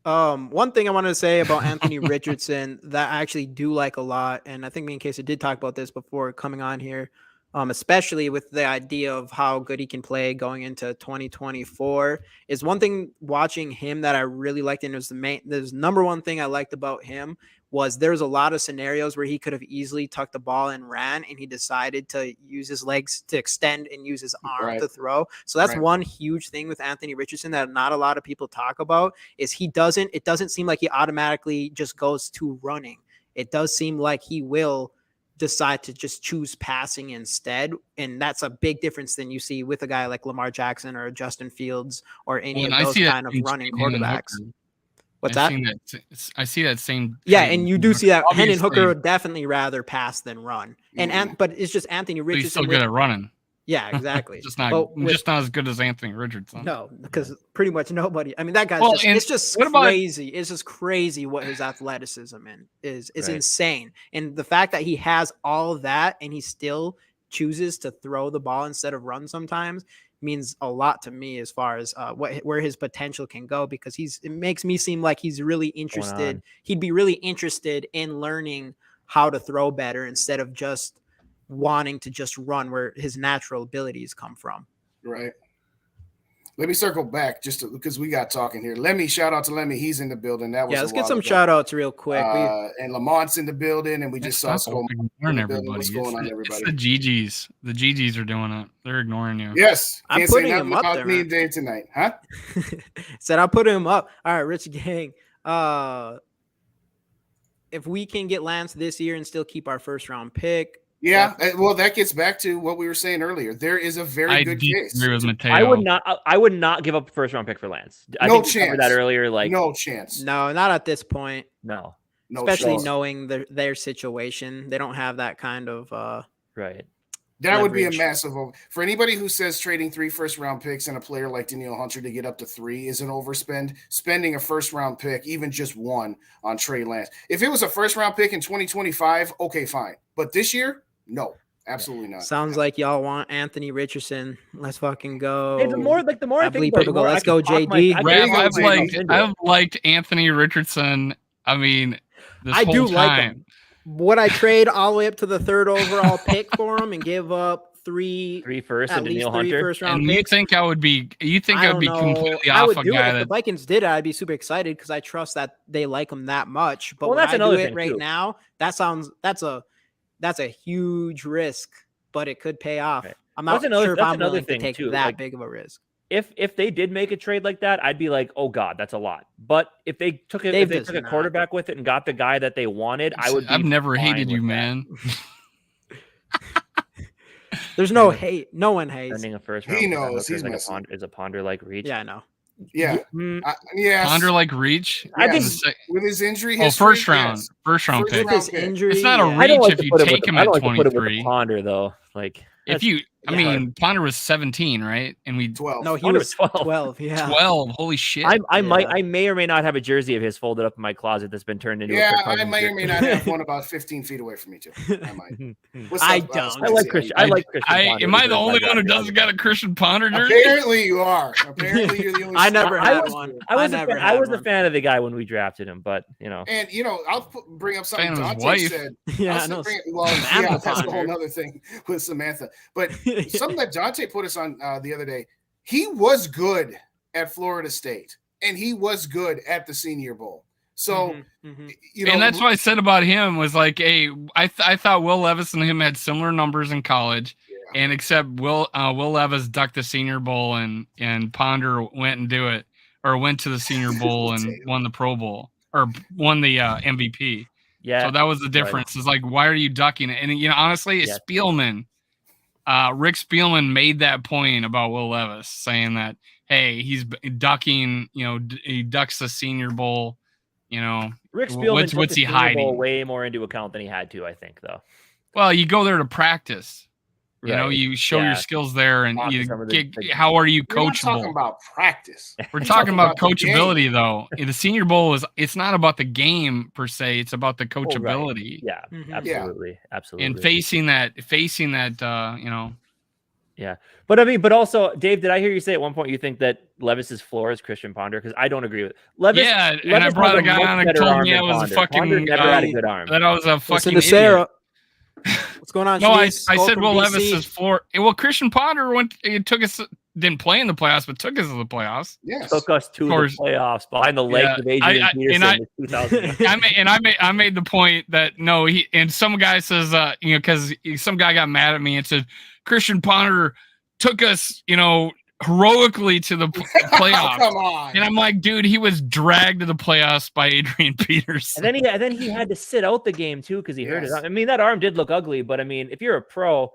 One thing I wanted to say about Anthony Richardson that I actually do like a lot, and I think me and Casey did talk about this before coming on here, especially with the idea of how good he can play going into 2024, is one thing watching him that I really liked, and it was the number one thing I liked about him was there's a lot of scenarios where he could have easily tucked the ball and ran, and he decided to use his legs to extend and use his arm to throw. So that's one huge thing with Anthony Richardson that not a lot of people talk about, is it doesn't seem like he automatically just goes to running. It does seem like he will decide to just choose passing instead. And that's a big difference than you see with a guy like Lamar Jackson or Justin Fields or any of those kind of running quarterbacks. What's that? I see that same. Yeah, and you do see that. Hendon Hooker would definitely rather pass than run. But it's just Anthony Richardson. He's still good at running. Yeah, exactly. just not as good as Anthony Richardson. No, because pretty much nobody. I mean, that guy's it's just crazy. It's just crazy what his athleticism is. It's insane. And the fact that he has all of that and he still chooses to throw the ball instead of run sometimes means a lot to me as far as where his potential can go, because it makes me seem like he's really interested. He'd be really interested in learning how to throw better instead of just wanting to just run where his natural abilities come from. Right. Let me circle back because we got talking here. Shout out to Lemmy. He's in the building. Let's get some shout outs real quick. And Lamont's in the building, and we just saw everybody. What's going on, everybody? It's the GGs. The GGs are doing it. They're ignoring you. Yes. I'm putting him up there, me day tonight, huh? Said I'll put him up. All right, Rich Gang. If we can get Lance this year and still keep our first round pick. Yeah, well, that gets back to what we were saying earlier. There is a very good case. I would not give up a first round pick for Lance. I think we covered that earlier. No chance. No, not at this point. No, especially knowing their situation. They don't have that kind of right. That would be a massive for anybody who says trading 3 first-round picks and a player like Danielle Hunter to get up to 3 is an overspend. Spending a first-round pick, even just one, on Trey Lance. If it was a first-round pick in 2025, okay, fine. But this year, no, absolutely not. Sounds like y'all want Anthony Richardson. Let's fucking go. Hey, the more I think about it, let's go, JD. I've liked Anthony Richardson. I mean, this whole time. would I trade all the way up to the 3rd overall pick for him and give up three first at and least Daniil 3 Hunter? first-round And picks? you think I would be completely I off would a do guy it. If the that Vikings did it, I'd be super excited because I trust that they like him that much. But Well, when that's I another do it thing, right too. now, that's a huge risk, but it could pay off. Right. I'm not That's sure if I'm another willing to thing, take too. that Like, big of a risk. If they did make a trade like that, I'd be like, oh God, that's a lot. But if they took Dave a does not. quarterback with it and got the guy that they wanted, I would be I've never fine hated you, with that. man. There's no hate. No one hates. Sending a first He round pick on knows. Hooker He's is missing. is a ponder like reach. Yeah, I know. Yeah. Mm, Yes. Ponder like reach. I think with his injury Oh, history. first round pick. With his injury, It's not a yeah. reach I don't like if to you put him take with him I at don't like to put him with 23. the ponder though. Like If you, I Yeah. mean, Ponder was 17, right? And we 12. No, he Ponder was was 12. Yeah. 12. Holy shit! I Yeah. may or may not have a jersey of his folded up in my closet that's been turned into a Yeah, Kirk I Cousins may or jersey. may not have one about 15 feet away from me too. I might. What's I up, don't. I like Christian. I like Christian. Ponder Am I the because only my one who God, doesn't got a Christian Ponder jersey? Apparently you are. Apparently you're the only. I never I had was- one. I was never a fan of the guy when we drafted him, but you know. And I'll bring up something Fan of his Dante wife. said. Yeah, I I'll know. bring- well, Samantha yeah, that's a Ponder. whole other thing with Samantha. But something that Dante put us on the other day, he was good at Florida State, and he was good at the Senior Bowl. So, And that's what I said about him was like, hey, I thought Will Levis and him had similar numbers in college, and except Will Levis ducked the Senior Bowl and Ponder went to the Senior Bowl and won the Pro Bowl or won the MVP. Yeah. So that was the difference. It's like, why are you ducking it? And honestly, it's Spielman. Rick Spielman made that point about Will Levis, saying that, hey, he's ducking. He ducks the Senior Bowl. Rick Spielman took what's the he Senior hiding? Bowl way more into account than he had to, I think, though. Well, you go there to practice. Right. You show your skills there, and you some of get. the- How are you We're not talking coachable? about practice. We're talking about about the coachability, though. The Senior Bowl it's not about the game per se; it's about the coachability. Yeah, absolutely, absolutely. And facing that, Yeah, but also, Dave, did I hear you say at one point you think that Levis's floor is Christian Ponder? Because I don't agree with Levis. Yeah, Levis and I brought has a guy much on and better told arm me I than was a Ponder. fucking Ponder never had a good arm. that I was a Listen fucking to idiot. Sarah. What's going on? No, I Shanice? said From Will BC. Levis's floor. Well, Christian Ponder didn't play in the playoffs, but took us to the playoffs. Yes. Took us to the course. playoffs behind the legs of Adrian Peterson in 2000. I made the point that no, some guy says because some guy got mad at me and said Christian Ponder took us heroically to the playoffs. Come on. And I'm like, dude, he was dragged to the playoffs by Adrian Peterson. And then he had to sit out the game too because he hurt his arm. I mean, that arm did look ugly, but I mean, if you're a pro,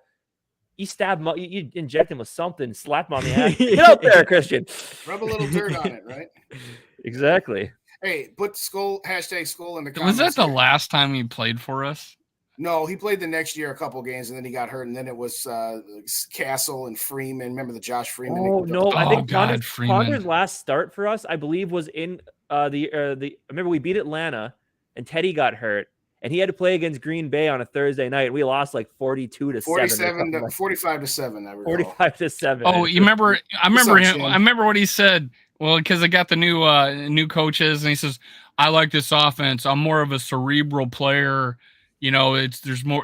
you stab him, you inject him with something, slap him on the ass. Get out there, Christian. Rub a little dirt on it, right? Exactly. Hey, put #Skull in the comments. Was that the here. last time he played for us? No, he played the next year a couple games, and then he got hurt, and then it was Castle and Freeman. Remember the Josh Freeman? Oh no, I think God, Ponder's last start for us, I believe, was in the. Remember we beat Atlanta, and Teddy got hurt, and he had to play against Green Bay on a Thursday night. We lost like 42-7. 45-7. 45-7. Oh, you remember? I remember him. Shane? I remember what he said. Well, because they got the new coaches, and he says, "I like this offense. I'm more of a cerebral player. There's more.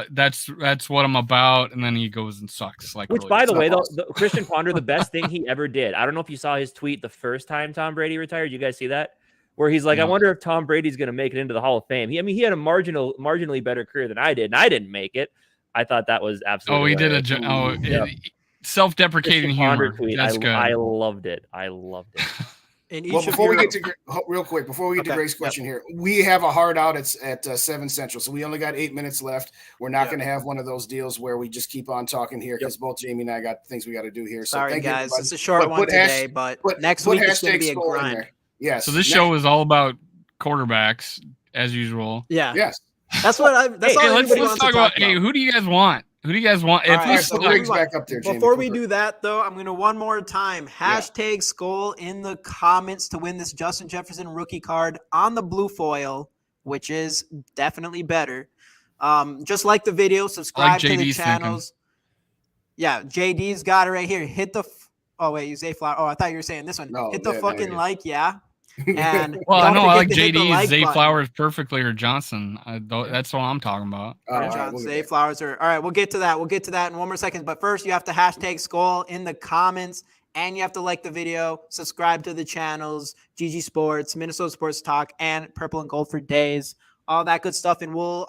That's what I'm about." And then he goes and sucks. Which, really by the way, though, Christian Ponder, the best thing he ever did. I don't know if you saw his tweet the first time Tom Brady retired. You guys see that? Where he's like, No. I wonder if Tom Brady's going to make it into the Hall of Fame. He had a marginally better career than I did, and I didn't make it. I thought that was absolutely. Oh, he did hilarious. self-deprecating Christian Ponder humor. tweet. That's good. I loved it. Well, before we get to Grace's question here, we have a hard out at 7 Central, so we only got 8 minutes left. We're not going to have one of those deals where we just keep on talking here because both Jamie and I got things we got to do here. So Sorry, thank you, guys. everybody. It's a short one today, but next week it's going to be a #Skull in grind. there. Yes. So this show is all about quarterbacks as usual. Yeah. Yes. That's what Let's talk about. Hey, who do you guys want? Who do you guys want? All right, So Greg's back up there, Jamie. Before we do that, though, I'm going to one more time #Skull in the comments to win this Justin Jefferson rookie card on the blue foil, which is definitely better. Just like the video, subscribe to the channels. Yeah, JD's got it right here. Hit the. Oh wait, you say flower. Oh, I thought you were saying this one. No, hit the there fucking it is. like, yeah. And well, I know I like to hit the JD, like Zay button. Flowers perfectly or Johnson. That's what I'm talking about. Zay Flowers are all right. We'll get to that. We'll get to that in 1 more second. But first, you have to hashtag Skol in the comments, and you have to like the video, subscribe to the channels, GG Sports, Minnesota Sports Talk, and Purple and Gold for Days. All that good stuff, and we'll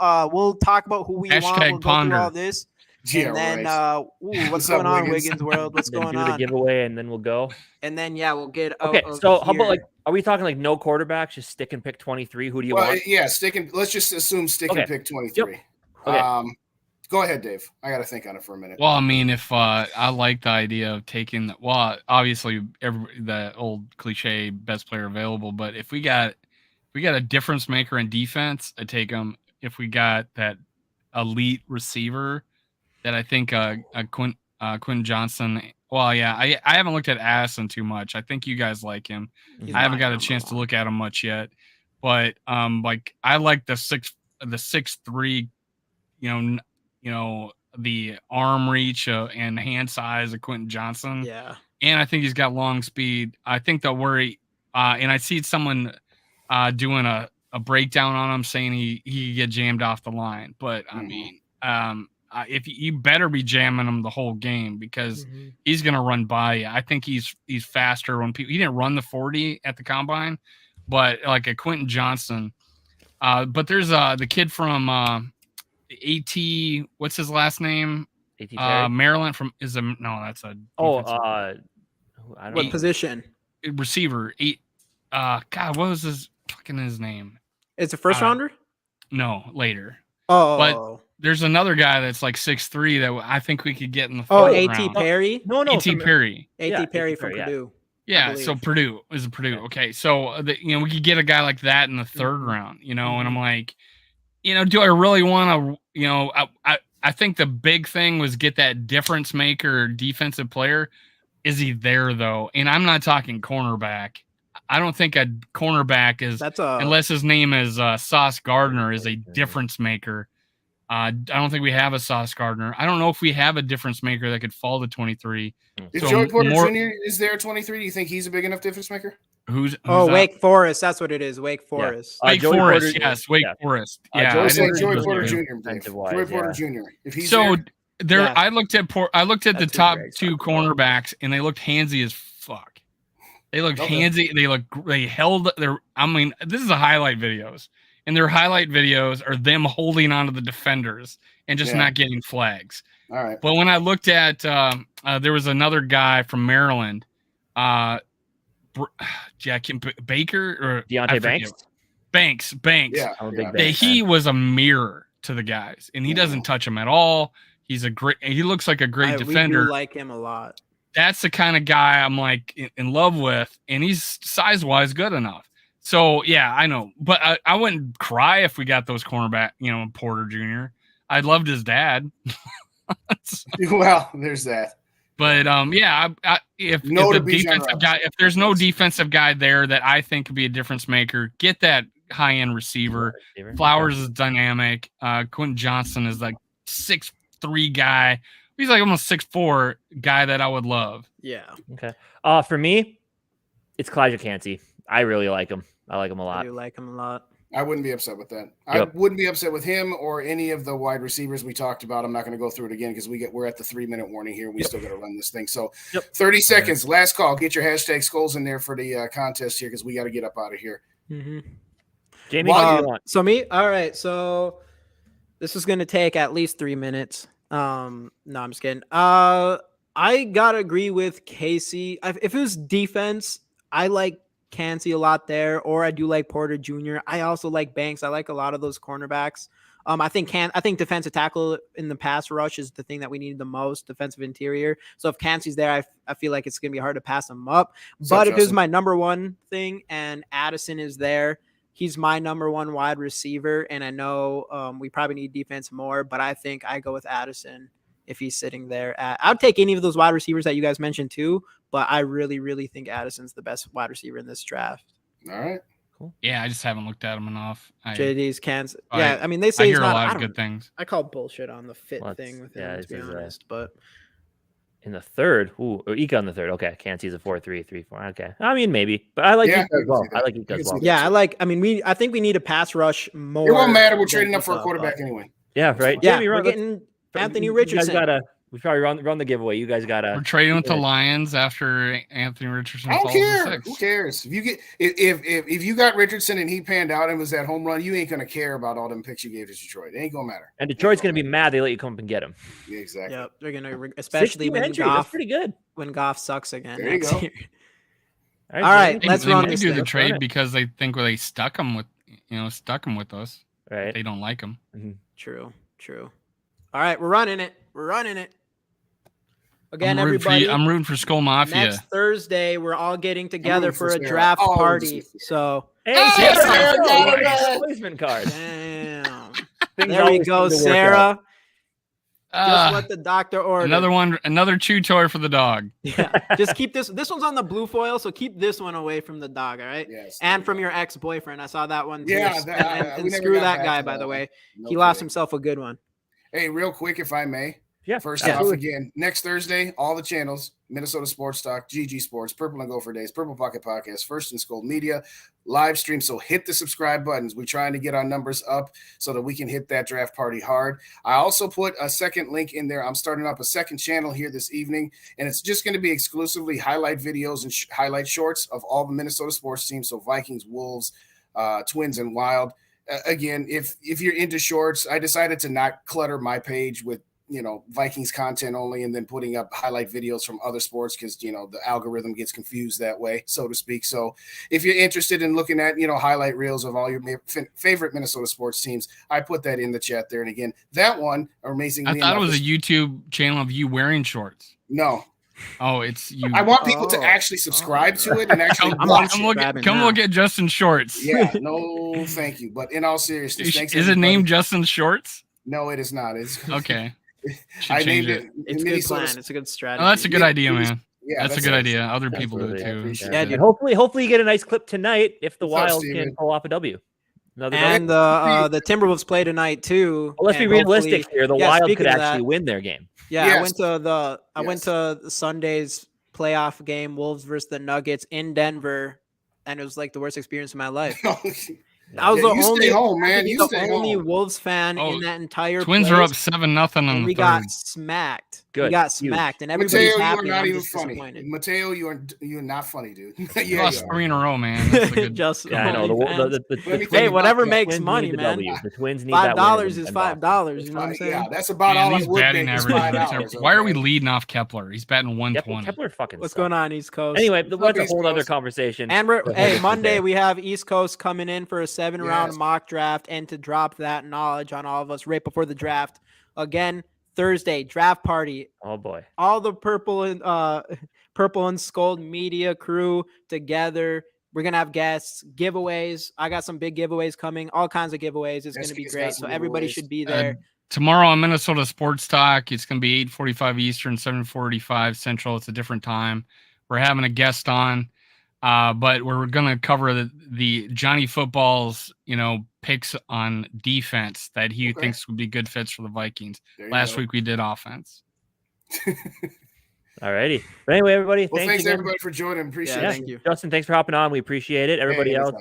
talk about who we want. We'll go through all this. And then, what's going on, Wiggins World? What's going on? Do the giveaway, and then we'll go. And then, we'll get. Okay, so how about are we talking no quarterbacks? Just stick and pick 23. Who do you want? Yeah, let's just assume stick and pick 23. Yep. Okay. Go ahead, Dave. I got to think on it for a minute. Well, I mean, if I like the idea of taking, obviously the old cliche best player available, but if we got a difference maker in defense, I take them. If we got that elite receiver, that I think Quentin Johnson. Well, yeah, I haven't looked at Addison too much. I think you guys like him. I haven't got a chance to look at him much yet, but I like the 6'3", the arm reach and hand size of Quentin Johnson. Yeah, and I think he's got long speed. I think they'll worry. And I see someone doing a breakdown on him, saying he could get jammed off the line, but I mean. If you better be jamming him the whole game, because he's going to run by you. I think he's faster when he didn't run the 40 at the combine, but like a Quentin Johnson. But there's the kid from AT. What's his last name? Maryland that's a. I don't what position? Receiver. God, what was his name? It's a first rounder. No, later. Oh, but there's another guy that's like 6'3" that I think we could get in the fourth round. A.T. Perry? No, A.T. Perry. A.T. Perry from Purdue. Yeah, so Purdue is Purdue. Okay, so we could get a guy like that in the third round, and I'm like, do I really want to, I think the big thing was get that difference maker defensive player. Is he there though? And I'm not talking cornerback. I don't think a cornerback is, unless his name is Sauce Gardner, is a difference maker. I don't think we have a Sauce Gardner. I don't know if we have a difference maker that could fall to 23. If Joey Porter Jr. is there at 23, do you think he's a big enough difference maker? Who's Wake Forest. That's what it is. Wake Forest. Yeah. Wake Forest. Yes, Wake Forest. Yeah, Joey Porter Jr. Joey Porter Jr. If he's there, I looked at the top two cornerbacks, and they looked handsy as fuck. They looked handsy. They held their. I mean, this is a highlight videos. And their highlight videos are them holding onto the defenders and just not getting flags. All right. But when I looked at, there was another guy from Maryland, Baker or Deontay Banks. Banks. Yeah. He was a mirror to the guys, and he doesn't touch them at all. He looks like a great defender. We do like him a lot. That's the kind of guy I'm like in love with, and he's size-wise good enough. So, yeah, I know. But I wouldn't cry if we got those cornerback, Porter Jr. I loved his dad. Well, there's that. But, if there's no defensive guy there that I think could be a difference maker, get that high-end receiver. Flowers is dynamic. Quentin Johnson is like 6'3" guy. He's like almost 6'4" guy that I would love. Yeah. Okay. For me, it's Kalijah Kancey. I really like him. I like him a lot. I do like him a lot. I wouldn't be upset with that. I wouldn't be upset with him or any of the wide receivers we talked about. I'm not going to go through it again because we're at the 3-minute warning here. We still got to run this thing. So 30 seconds, last call. Get your hashtag Skol'd in there for the contest here because we got to get up out of here. Mm-hmm. Jamie, what do you want? So me? All right. So this is going to take at least 3 minutes. No, I'm just kidding. I got to agree with Casey. If it was defense, I like Kancey a lot there, or I do like Porter Jr. I also like Banks. I like a lot of those cornerbacks. I think defensive tackle in the pass rush is the thing that we need the most, defensive interior. So if Kancey's there, I feel like it's going to be hard to pass him up. But if it's my number one thing and Addison is there, he's my number one wide receiver. And I know we probably need defense more, but I think I go with Addison if he's sitting there. I'd take any of those wide receivers that you guys mentioned too, but I really, really think Addison's the best wide receiver in this draft. All right. Cool. Yeah, I just haven't looked at him enough. JD's Kansas. Yeah, I mean, they say I he's hear not, a lot of good things. I call bullshit on the fit thing with him, to be honest. But In the third, or Ika on the third. Okay, can't see the 4-3-3-4. Okay, I mean maybe, but I like Ika as well. I like Ika as well. Yeah, I mean, I think we need a pass rush more. It won't matter. We're trading up for a quarterback anyway. Yeah, right. Yeah, Jamie, we're getting Anthony Richardson. We probably run the giveaway. You guys gotta. We're trading with the Lions after Anthony Richardson. I don't care. Who cares? If you get if you got Richardson and he panned out and was that home run, you ain't gonna care about all them picks you gave to Detroit. It ain't gonna matter. And Detroit's gonna be mad they let you come up and get him. Yeah, exactly. Yep, they're gonna, especially when Goff. Pretty good. When Goff sucks again. There you go. All right, let's run this. They do the trade because they think they stuck him with us. Right. They don't like him. Mm-hmm. True. All right, we're running it. Again, everybody. I'm rooting for Skull Mafia. Next Thursday, we're all getting together for a draft party. So, replacement card. Damn. There we go, Sarah. Just what the doctor ordered. Another chew toy for the dog. Yeah, just keep this. This one's on the blue foil, so keep this one away from the dog. All right. Yes. And from your ex-boyfriend, I saw that one too. Yeah. And screw that guy, by the way. He lost himself a good one. Hey, real quick, if I may. Yeah. First off, again, next Thursday, all the channels, Minnesota Sports Talk, GG Sports, Purple and Gopher Days, Purple Pocket Podcast, First and Skol'd Media, live stream. So hit the subscribe buttons. We're trying to get our numbers up so that we can hit that draft party hard. I also put a second link in there. I'm starting up a second channel here this evening, and it's just going to be exclusively highlight videos and highlight shorts of all the Minnesota sports teams. So Vikings, Wolves, Twins, and Wild. Again, if you're into shorts, I decided to not clutter my page with Vikings content only and then putting up highlight videos from other sports because the algorithm gets confused that way, so to speak. So if you're interested in looking at highlight reels of all your favorite Minnesota sports teams, I put that in the chat there. And again, that one amazingly I thought it was a YouTube channel of you wearing shorts. No. Oh, it's you. I want people to actually subscribe to it and actually come look at Justin Shorts. Yeah, no, thank you. But in all seriousness, thanks. Is it named Justin Shorts? No, it is not. It's okay. I named it. It's a good plan. It's a good strategy. Oh, that's a good idea, man. Yeah, that's a good idea. Other people do it too. Yeah, dude. Hopefully you get a nice clip tonight if the Wild can pull off a W. And the Timberwolves play tonight too. Well, let's be realistic here. The Wild could actually win their game. Yeah, yes. I went to the Sunday's playoff game, Wolves versus the Nuggets in Denver, and it was like the worst experience of my life. I was the only Wolves fan in that entire Twins place. Are up 7-0 on we got smacked. Good. We got smacked, and everybody's happy. You are not even funny. Mateo, you're not funny, dude. You lost 3 in a row, man. That's a good... I know. Hey, whatever makes money, man. The Twins need $5 is $5. You know what I'm saying? Yeah, that's about all I would batting average. Why are we leading off Kepler? He's batting 120. Kepler fucking. What's going on, East Coast? Anyway, that's a whole other conversation. And Monday we have East Coast coming in for a 7-round mock draft, and to drop that knowledge on all of us right before the draft. Again, Thursday draft party. Oh boy! All the Purple and Skol'd media crew together. We're gonna have guests, giveaways. I got some big giveaways coming. All kinds of giveaways. It's gonna be great. So everybody should be there. Tomorrow on Minnesota Sports Talk, it's gonna be 8:45 Eastern, 7:45 Central. It's a different time. We're having a guest on. But we're going to cover the Johnny Football's, picks on defense that he thinks would be good fits for the Vikings. Last week we did offense. All righty. But anyway, everybody, thanks everybody for joining. Appreciate it. Thank you. Justin, thanks for hopping on. We appreciate it. Everybody else,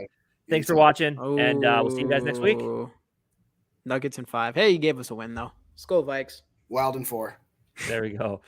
thanks for watching. And we'll see you guys next week. Nuggets in 5. Hey, you gave us a win, though. Skol Vikes. Wild in 4. There we go.